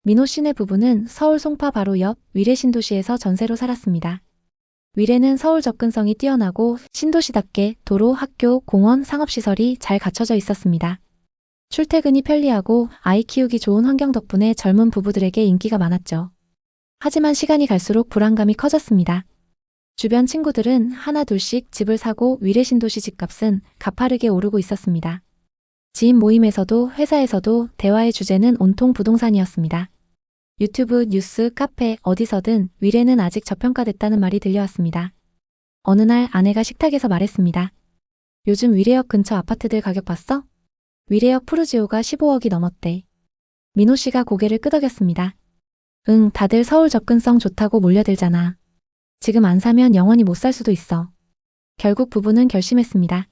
민호 씨네 부부는 서울 송파 바로 옆 위례 신도시에서 전세로 살았습니다. 위례는 서울 접근성이 뛰어나고 신도시답게 도로, 학교, 공원, 상업시설이 잘 갖춰져 있었습니다. 출퇴근이 편리하고 아이 키우기 좋은 환경 덕분에 젊은 부부들에게 인기가 많았죠. 하지만 시간이 갈수록 불안감이 커졌습니다. 주변 친구들은 하나 둘씩 집을 사고 위례 신도시 집값은 가파르게 오르고 있었습니다. 지인 모임에서도 회사에서도 대화의 주제는 온통 부동산이었습니다. 유튜브, 뉴스, 카페, 어디서든 위례는 아직 저평가됐다는 말이 들려왔습니다. 어느 날 아내가 식탁에서 말했습니다. 요즘 위례역 근처 아파트들 가격 봤어? 위례역 푸르지오가 15억이 넘었대. 민호 씨가 고개를 끄덕였습니다. 응, 다들 서울 접근성 좋다고 몰려들잖아. 지금 안 사면 영원히 못 살 수도 있어. 결국 부부는 결심했습니다.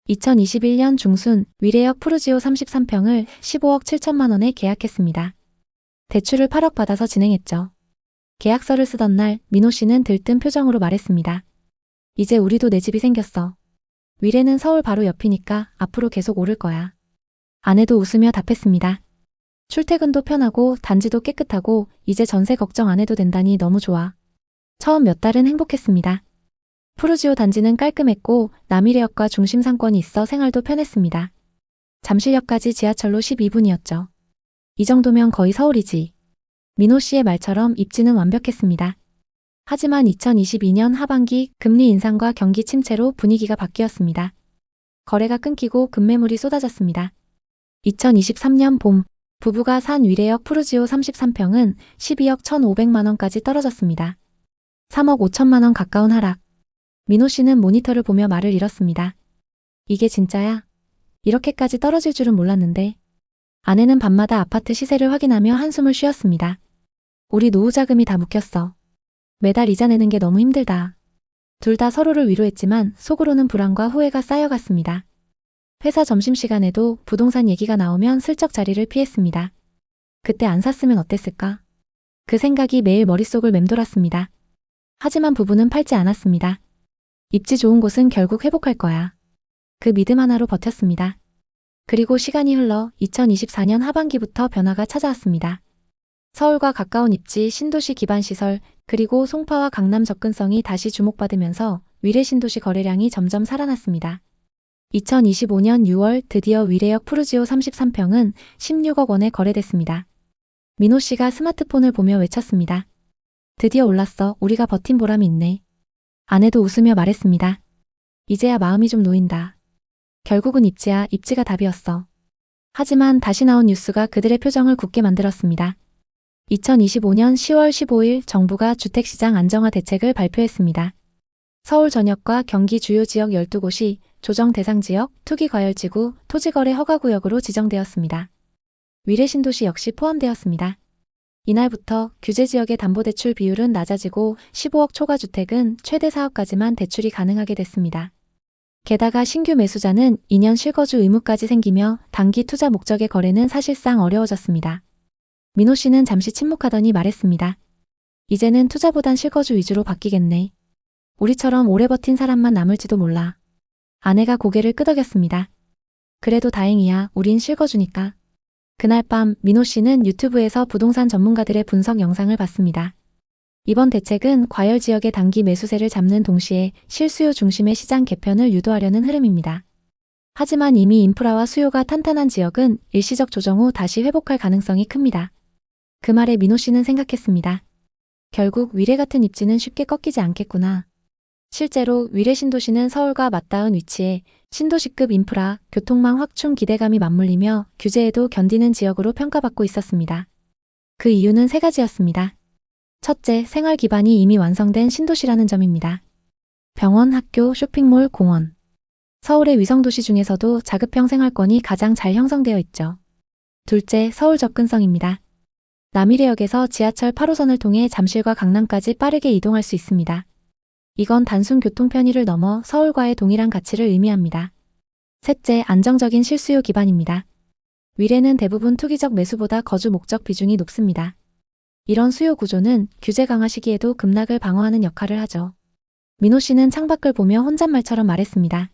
2021년 중순 위례역 푸르지오 33평을 15억 7천만 원에 계약했습니다. 대출을 8억 받아서 진행했죠. 계약서를 쓰던 날 민호 씨는 들뜬 표정으로 말했습니다. 이제 우리도 내 집이 생겼어. 위례는 서울 바로 옆이니까 앞으로 계속 오를 거야. 아내도 웃으며 답했습니다. 출퇴근도 편하고 단지도 깨끗하고 이제 전세 걱정 안 해도 된다니 너무 좋아. 처음 몇 달은 행복했습니다. 푸르지오 단지는 깔끔했고 남위례역과 중심 상권이 있어 생활도 편했습니다. 잠실역까지 지하철로 12분이었죠. 이 정도면 거의 서울이지. 민호 씨의 말처럼 입지는 완벽했습니다. 하지만 2022년 하반기 금리 인상과 경기 침체로 분위기가 바뀌었습니다. 거래가 끊기고 급매물이 쏟아졌습니다. 2023년 봄, 부부가 산 위례역 푸르지오 33평은 12억 1,500만 원까지 떨어졌습니다. 3억 5천만 원 가까운 하락. 민호 씨는 모니터를 보며 말을 잃었습니다. 이게 진짜야? 이렇게까지 떨어질 줄은 몰랐는데. 아내는 밤마다 아파트 시세를 확인하며 한숨을 쉬었습니다. 우리 노후 자금이 다 묶였어. 매달 이자 내는 게 너무 힘들다. 둘 다 서로를 위로했지만 속으로는 불안과 후회가 쌓여갔습니다. 회사 점심시간에도 부동산 얘기가 나오면 슬쩍 자리를 피했습니다. 그때 안 샀으면 어땠을까? 그 생각이 매일 머릿속을 맴돌았습니다. 하지만 부부는 팔지 않았습니다. 입지 좋은 곳은 결국 회복할 거야. 그 믿음 하나로 버텼습니다. 그리고 시간이 흘러 2024년 하반기부터 변화가 찾아왔습니다. 서울과 가까운 입지, 신도시 기반 시설, 그리고 송파와 강남 접근성이 다시 주목받으면서 위례 신도시 거래량이 점점 살아났습니다. 2025년 6월 드디어 위례역 푸르지오 33평은 16억 원에 거래됐습니다. 민호 씨가 스마트폰을 보며 외쳤습니다. 드디어 올랐어. 우리가 버틴 보람이 있네. 아내도 웃으며 말했습니다. 이제야 마음이 좀 놓인다. 결국은 입지야, 입지가 답이었어. 하지만 다시 나온 뉴스가 그들의 표정을 굳게 만들었습니다. 2025년 10월 15일 정부가 주택시장 안정화 대책을 발표했습니다. 서울 전역과 경기 주요 지역 12곳이 조정 대상 지역, 투기과열지구, 토지거래 허가구역으로 지정되었습니다. 위례 신도시 역시 포함되었습니다. 이날부터 규제지역의 담보대출 비율은 낮아지고 15억 초과 주택은 최대 4억까지만 대출이 가능하게 됐습니다. 게다가 신규 매수자는 2년 실거주 의무까지 생기며 단기 투자 목적의 거래는 사실상 어려워졌습니다. 민호 씨는 잠시 침묵하더니 말했습니다. 이제는 투자보단 실거주 위주로 바뀌겠네. 우리처럼 오래 버틴 사람만 남을지도 몰라. 아내가 고개를 끄덕였습니다. 그래도 다행이야. 우린 실거주니까. 그날 밤 민호 씨는 유튜브에서 부동산 전문가들의 분석 영상을 봤습니다. 이번 대책은 과열 지역의 단기 매수세를 잡는 동시에 실수요 중심의 시장 개편을 유도하려는 흐름입니다. 하지만 이미 인프라와 수요가 탄탄한 지역은 일시적 조정 후 다시 회복할 가능성이 큽니다. 그 말에 민호 씨는 생각했습니다. 결국 위례 같은 입지는 쉽게 꺾이지 않겠구나. 실제로 위례 신도시는 서울과 맞닿은 위치에 신도시급 인프라, 교통망 확충 기대감이 맞물리며 규제에도 견디는 지역으로 평가받고 있었습니다. 그 이유는 세 가지였습니다. 첫째, 생활 기반이 이미 완성된 신도시라는 점입니다. 병원, 학교, 쇼핑몰, 공원. 서울의 위성도시 중에서도 자급형 생활권이 가장 잘 형성되어 있죠. 둘째, 서울 접근성입니다. 남위례역에서 지하철 8호선을 통해 잠실과 강남까지 빠르게 이동할 수 있습니다. 이건 단순 교통 편의를 넘어 서울과의 동일한 가치를 의미합니다. 셋째, 안정적인 실수요 기반입니다. 위례는 대부분 투기적 매수보다 거주 목적 비중이 높습니다. 이런 수요 구조는 규제 강화 시기에도 급락을 방어하는 역할을 하죠. 민호 씨는 창밖을 보며 혼잣말처럼 말했습니다.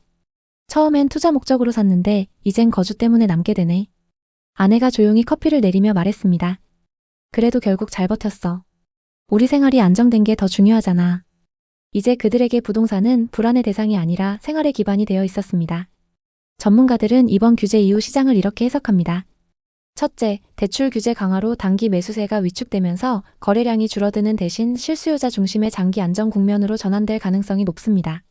처음엔 투자 목적으로 샀는데 이젠 거주 때문에 남게 되네. 아내가 조용히 커피를 내리며 말했습니다. 그래도 결국 잘 버텼어. 우리 생활이 안정된 게 더 중요하잖아. 이제 그들에게 부동산은 불안의 대상이 아니라 생활의 기반이 되어 있었습니다. 전문가들은 이번 규제 이후 시장을 이렇게 해석합니다. 첫째, 대출 규제 강화로 단기 매수세가 위축되면서 거래량이 줄어드는 대신 실수요자 중심의 장기 안정 국면으로 전환될 가능성이 높습니다.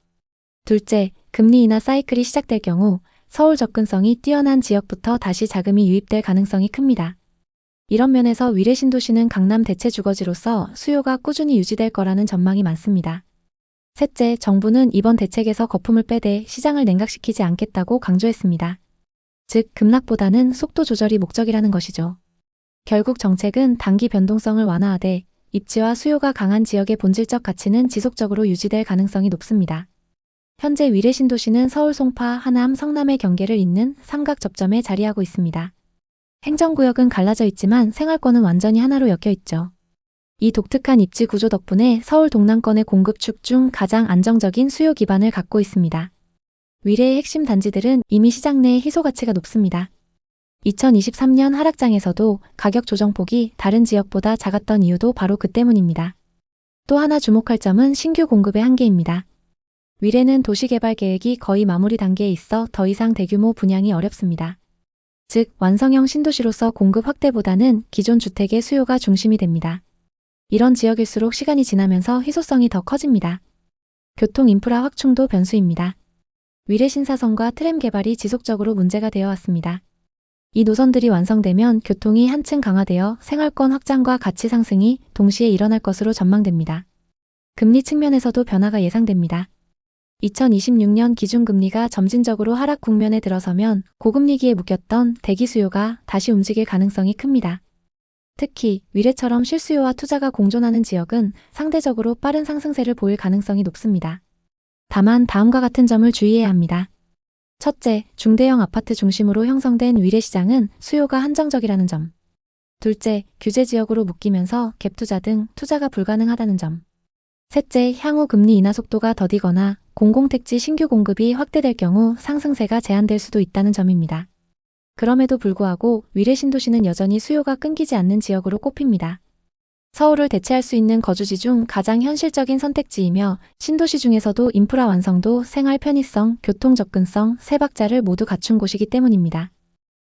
둘째, 금리 인하 사이클이 시작될 경우 서울 접근성이 뛰어난 지역부터 다시 자금이 유입될 가능성이 큽니다. 이런 면에서 위례 신도시는 강남 대체 주거지로서 수요가 꾸준히 유지될 거라는 전망이 많습니다. 셋째, 정부는 이번 대책에서 거품을 빼되 시장을 냉각시키지 않겠다고 강조했습니다. 즉, 급락보다는 속도 조절이 목적이라는 것이죠. 결국 정책은 단기 변동성을 완화하되 입지와 수요가 강한 지역의 본질적 가치는 지속적으로 유지될 가능성이 높습니다. 현재 위례 신도시는 서울 송파, 하남, 성남의 경계를 잇는 삼각 접점에 자리하고 있습니다. 행정구역은 갈라져 있지만 생활권은 완전히 하나로 엮여 있죠. 이 독특한 입지 구조 덕분에 서울 동남권의 공급축 중 가장 안정적인 수요 기반을 갖고 있습니다. 위례의 핵심 단지들은 이미 시장 내 희소 가치가 높습니다. 2023년 하락장에서도 가격 조정폭이 다른 지역보다 작았던 이유도 바로 그 때문입니다. 또 하나 주목할 점은 신규 공급의 한계입니다. 위례는 도시개발 계획이 거의 마무리 단계에 있어 더 이상 대규모 분양이 어렵습니다. 즉, 완성형 신도시로서 공급 확대보다는 기존 주택의 수요가 중심이 됩니다. 이런 지역일수록 시간이 지나면서 희소성이 더 커집니다. 교통 인프라 확충도 변수입니다. 위례 신사선과 트램 개발이 지속적으로 문제가 되어 왔습니다. 이 노선들이 완성되면 교통이 한층 강화되어 생활권 확장과 가치 상승이 동시에 일어날 것으로 전망됩니다. 금리 측면에서도 변화가 예상됩니다. 2026년 기준금리가 점진적으로 하락 국면에 들어서면 고금리기에 묶였던 대기 수요가 다시 움직일 가능성이 큽니다. 특히 위례처럼 실수요와 투자가 공존하는 지역은 상대적으로 빠른 상승세를 보일 가능성이 높습니다. 다만 다음과 같은 점을 주의해야 합니다. 첫째, 중대형 아파트 중심으로 형성된 위례 시장은 수요가 한정적이라는 점. 둘째, 규제 지역으로 묶이면서 갭 투자 등 투자가 불가능하다는 점. 셋째, 향후 금리 인하 속도가 더디거나 공공택지 신규 공급이 확대될 경우 상승세가 제한될 수도 있다는 점입니다. 그럼에도 불구하고 위례 신도시는 여전히 수요가 끊기지 않는 지역으로 꼽힙니다. 서울을 대체할 수 있는 거주지 중 가장 현실적인 선택지이며 신도시 중에서도 인프라 완성도, 생활 편의성, 교통 접근성 세 박자를 모두 갖춘 곳이기 때문입니다.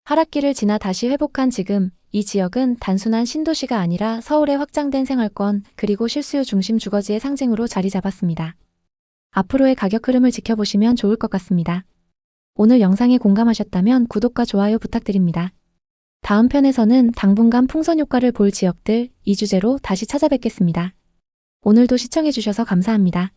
하락기를 지나 다시 회복한 지금 이 지역은 단순한 신도시가 아니라 서울의 확장된 생활권 그리고 실수요 중심 주거지의 상징으로 자리 잡았습니다. 앞으로의 가격 흐름을 지켜보시면 좋을 것 같습니다. 오늘 영상에 공감하셨다면 구독과 좋아요 부탁드립니다. 다음 편에서는 당분간 풍선 효과를 볼 지역들 이 주제로 다시 찾아뵙겠습니다. 오늘도 시청해주셔서 감사합니다.